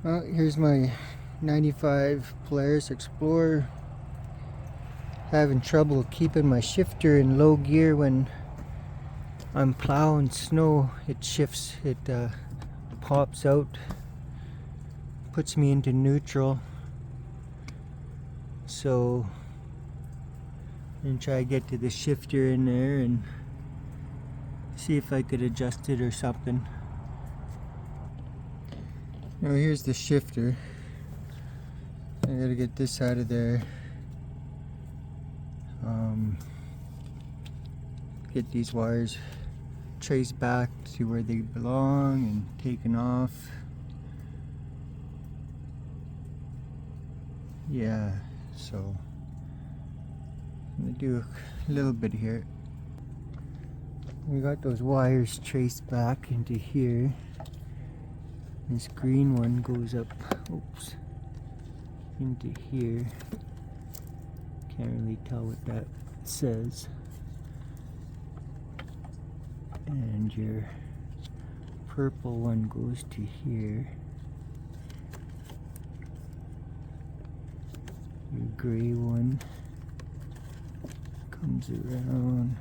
Well, here's my 95 Polaris Explorer. Having trouble keeping my shifter in low gear when I'm plowing snow. It shifts, it pops out, puts me into neutral. So I'm gonna try to get to the shifter in there and see if I could adjust it or something. Now here's the shifter. I gotta get this out of there. Get these wires traced back to where they belong and taken off. Yeah, so I'm gonna do a little bit here. We got those wires traced back into here. This green one goes up, oops, into here. Can't really tell what that says. And your purple one goes to here. Your gray one comes around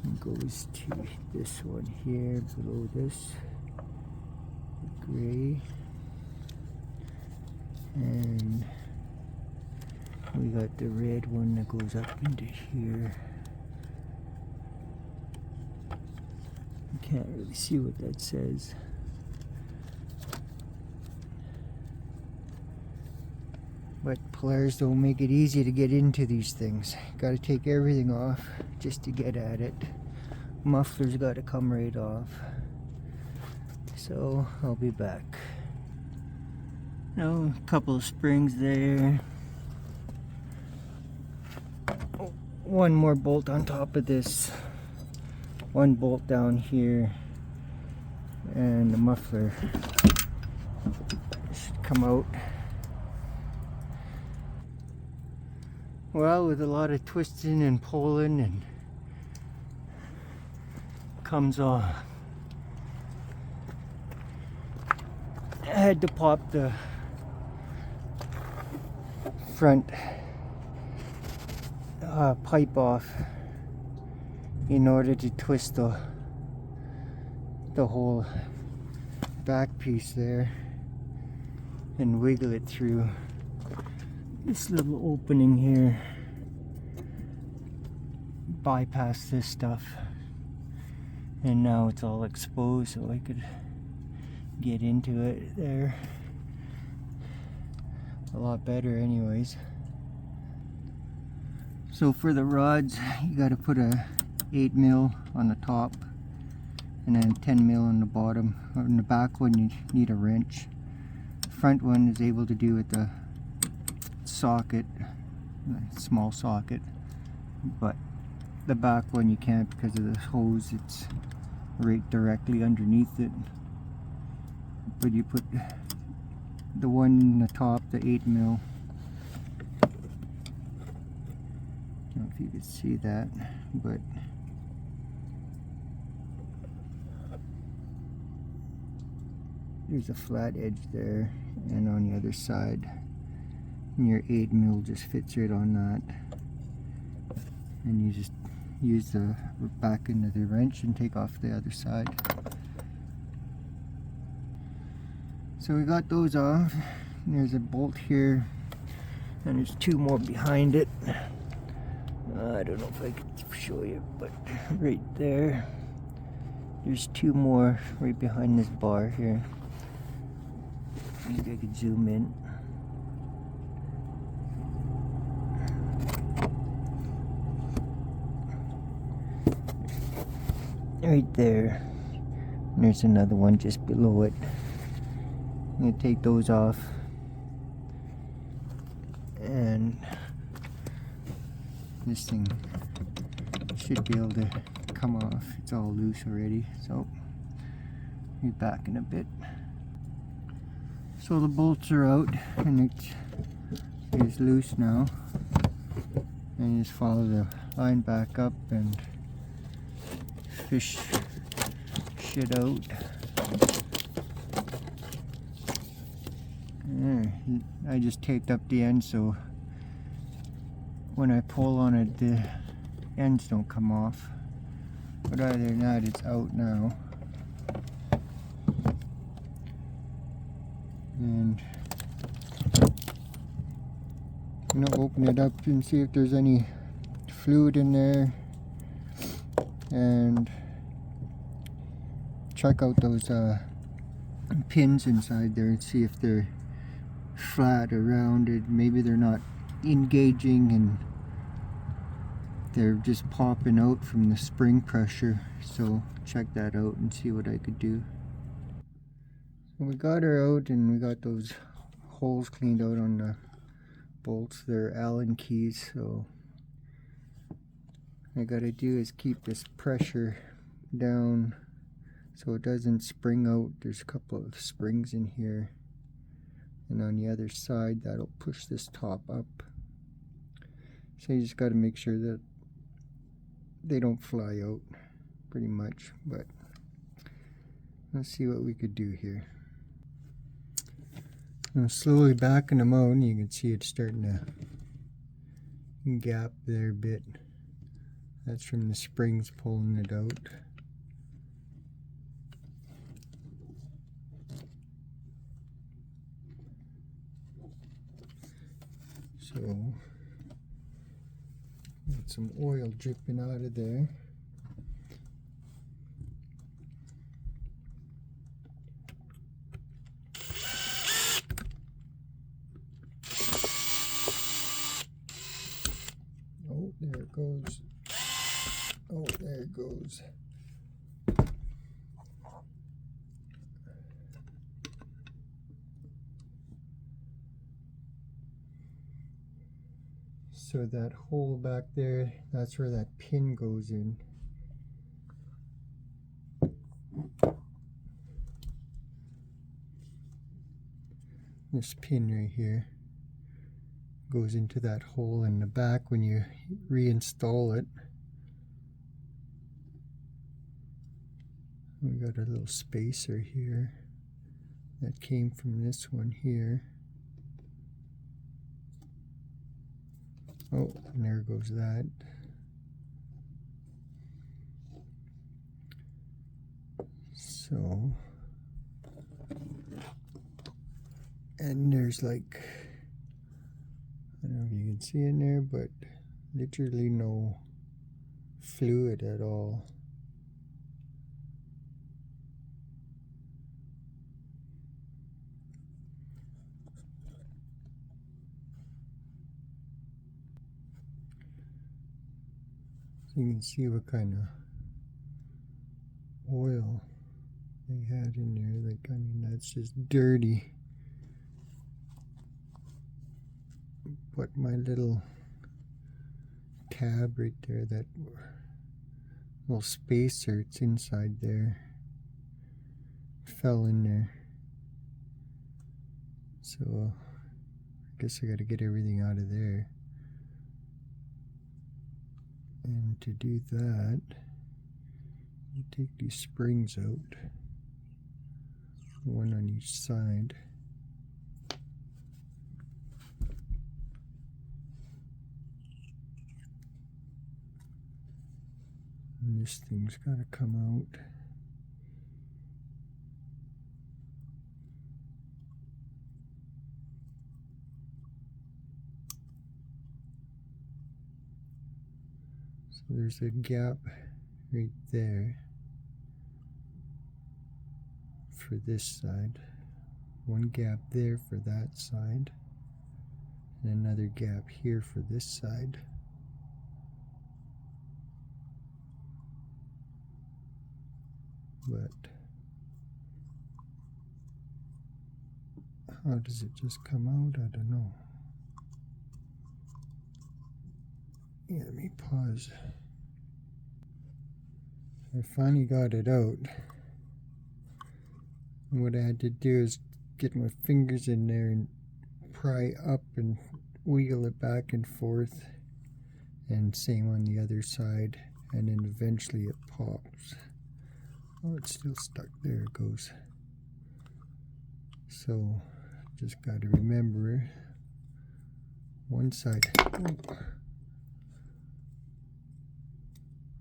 and goes to this one here below this, the gray. And we got the red one that goes up into here. I can't really see what that says. But Polaris don't make it easy to get into these things. Gotta take everything off just to get at it. Muffler's gotta come right off. So I'll be back. Now, a couple of springs there. Oh, one more bolt on top of this. One bolt down here. And the muffler should come out. Well, with a lot of twisting and pulling, and comes off. I had to pop the front pipe off in order to twist the whole back piece there and wiggle it through this little opening here. Bypass this stuff, and now it's all exposed, so I could get into it there a lot better anyways. So for the rods, you got to put a 8mm on the top and then 10mm on the bottom. On the back one you need a wrench. The front one is able to do with the socket, a small socket, but the back one you can't because of the hose. It's right directly underneath it. But you put the one in the top, the 8mm. I don't know if you could see that, but there's a flat edge there, and on the other side, and your 8mm just fits right on that, and you just use the back end of the wrench and take off the other side. So we got those off. And there's a bolt here, and there's two more behind it. I don't know if I can show you, but right there, there's two more right behind this bar here. Maybe I could zoom in. Right there. And there's another one just below it. I'm going to take those off, and this thing should be able to come off. It's all loose already, so be back in a bit. So the bolts are out and it is loose now, and you just follow the line back up and fish shit out. There, I just taped up the end so when I pull on it the ends don't come off. But other than that, it's out now. And I'm gonna open it up and see if there's any fluid in there and check out those pins inside there and see if they're flat or rounded. Maybe they're not engaging and they're just popping out from the spring pressure. So check that out and see what I could do. So we got her out and we got those holes cleaned out on the bolts. They're Allen keys, so what I gotta do is keep this pressure down so it doesn't spring out. There's a couple of springs in here, and on the other side that'll push this top up. So you just got to make sure that they don't fly out, pretty much. But let's see what we could do here. I'm slowly backing them out, and you can see it's starting to gap there a bit. That's from the springs pulling it out. So, got some oil dripping out of there. Oh, there it goes. Oh, there it goes. So that hole back there, that's where that pin goes in. This pin right here goes into that hole in the back when you reinstall it. We got a little spacer here that came from this one here. Oh, and there goes that. So, and there's like, I don't know if you can see in there, but literally no fluid at all. You can see what kind of oil they had in there. Like, I mean, that's just dirty. But my little tab right there, that little spacer, it's inside there, fell in there. So I guess I gotta get everything out of there. And to do that, you take these springs out, one on each side. And this thing's got to come out. So there's a gap right there for this side, one gap there for that side, and another gap here for this side. But how does it just come out? I don't know. Yeah, let me pause. I finally got it out. And what I had to do is get my fingers in there and pry up and wiggle it back and forth. And same on the other side. And then eventually it pops. Oh, it's still stuck. There it goes. So Just got to remember one side. Oh.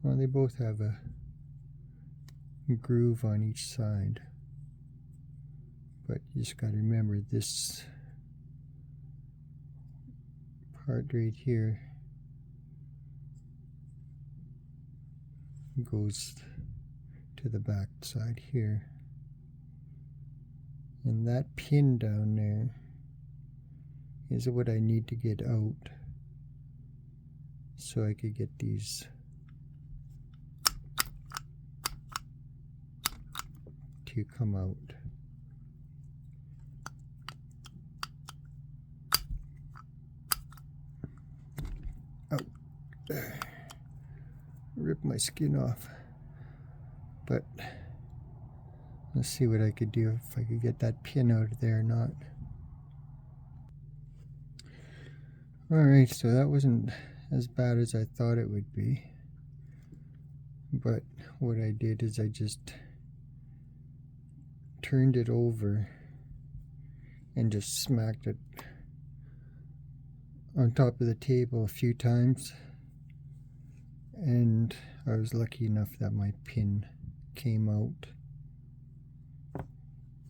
Well, they both have a groove on each side, but you just got to remember this part right here goes to the back side here, and that pin down there is what I need to get out so I could get these to come out. Oh, rip my skin off. But let's see what I could do, if I could get that pin out of there or not. Alright, so that wasn't as bad as I thought it would be. But what I did is I just turned it over and just smacked it on top of the table a few times, and I was lucky enough that my pin came out,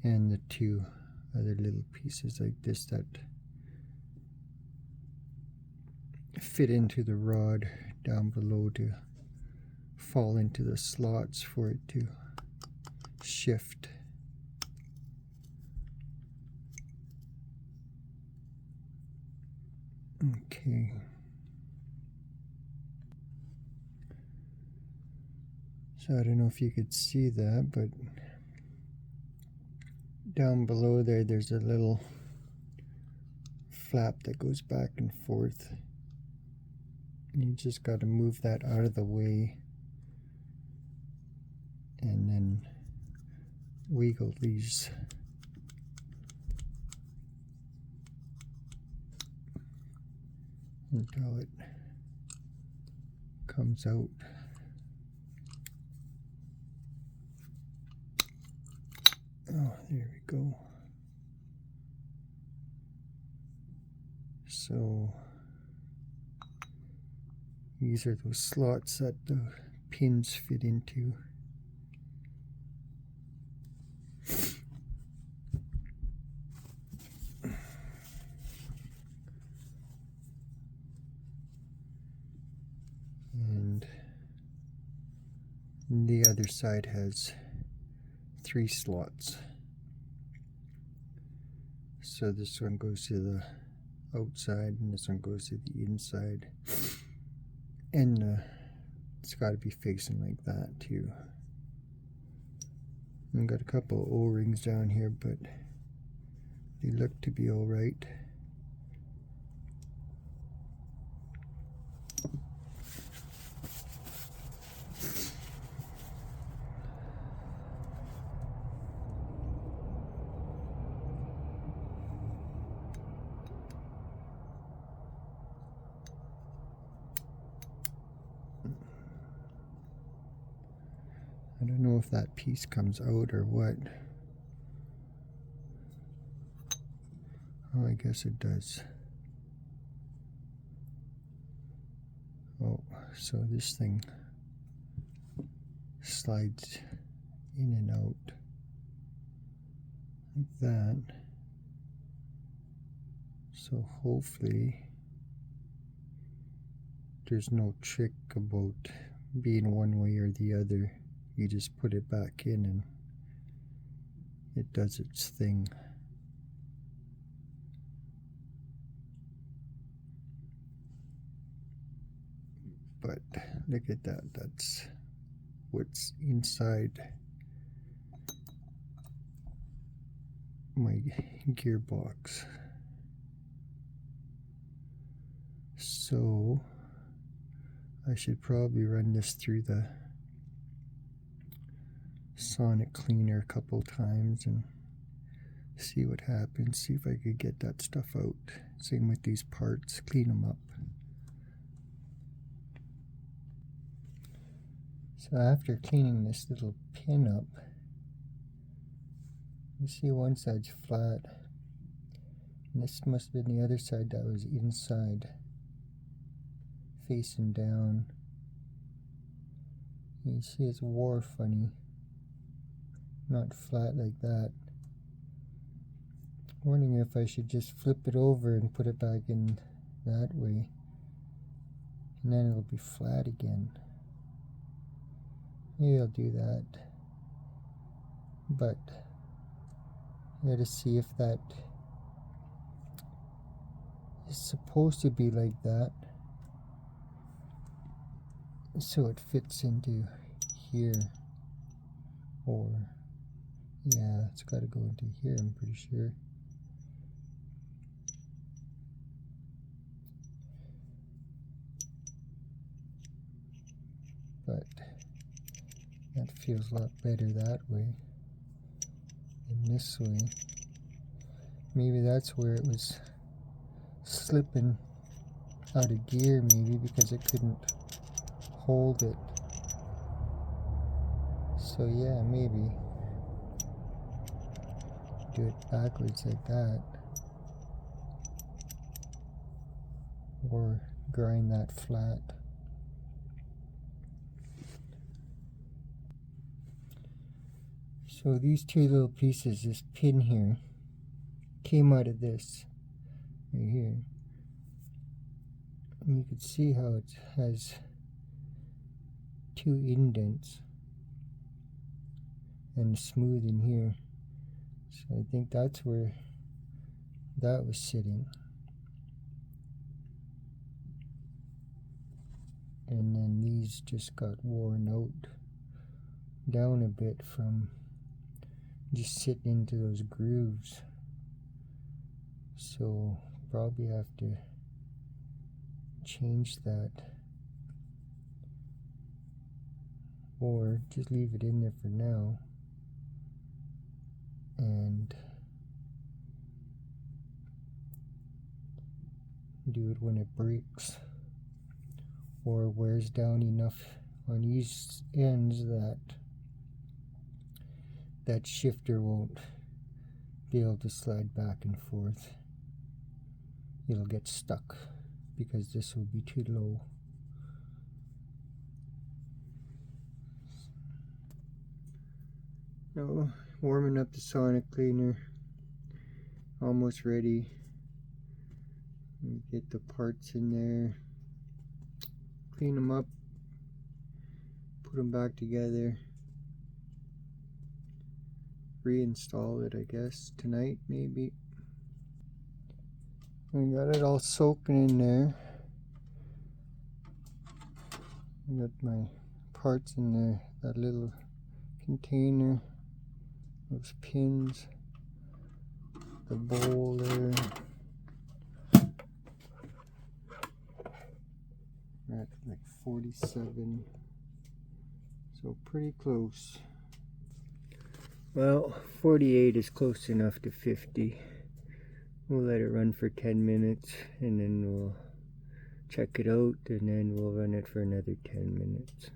and the two other little pieces like this that fit into the rod down below to fall into the slots for it to shift. Okay. So I don't know if you could see that, but down below there, there's a little flap that goes back and forth. You just got to move that out of the way and then wiggle these until it comes out. Oh, there we go. So these are those slots that the pins fit into. And the other side has 3 slots. So this one goes to the outside and this one goes to the inside. And it's got to be facing like that too. I've got a couple of O-rings down here, but they look to be all right. I don't know if that piece comes out or what. Oh, I guess it does. Oh, so this thing slides in and out like that. So hopefully there's no trick about being one way or the other. You just put it back in and it does its thing. But look at that, that's what's inside my gearbox. So I should probably run this through the sonic cleaner a couple times and see what happens, see if I could get that stuff out. Same with these parts, clean them up. So after cleaning this little pin up, you see one side's flat And this must have been the other side that was inside, facing down. You see it's wore funny, not flat like that. I'm wondering if I should just flip it over and put it back in that way, and then it'll be flat again. Maybe I'll do that, but I gotta see if that is supposed to be like that, so it fits into here, or yeah, it's got to go into here, I'm pretty sure. But that feels a lot better that way than this way. Maybe that's where it was slipping out of gear, maybe because it couldn't hold it. So yeah, maybe do it backwards like that, or grind that flat. So these two little pieces, this pin here, came out of this right here. And you can see how it has two indents and smooth in here. So I think that's where that was sitting. And then these just got worn out down a bit from just sitting into those grooves. So probably have to change that, or just leave it in there for now and do it when it breaks or wears down enough on these ends that that shifter won't be able to slide back and forth. It'll get stuck because this will be too low. Now, warming up the sonic cleaner, almost ready. Get the parts in there, clean them up, put them back together, reinstall it, I guess, tonight maybe. I got it all soaking in there. I got my parts in there, that little container, those pins, the bowl there. We're at like 47, so pretty close. Well, 48 is close enough to 50. We'll let it run for 10 minutes and then we'll check it out, and then we'll run it for another 10 minutes.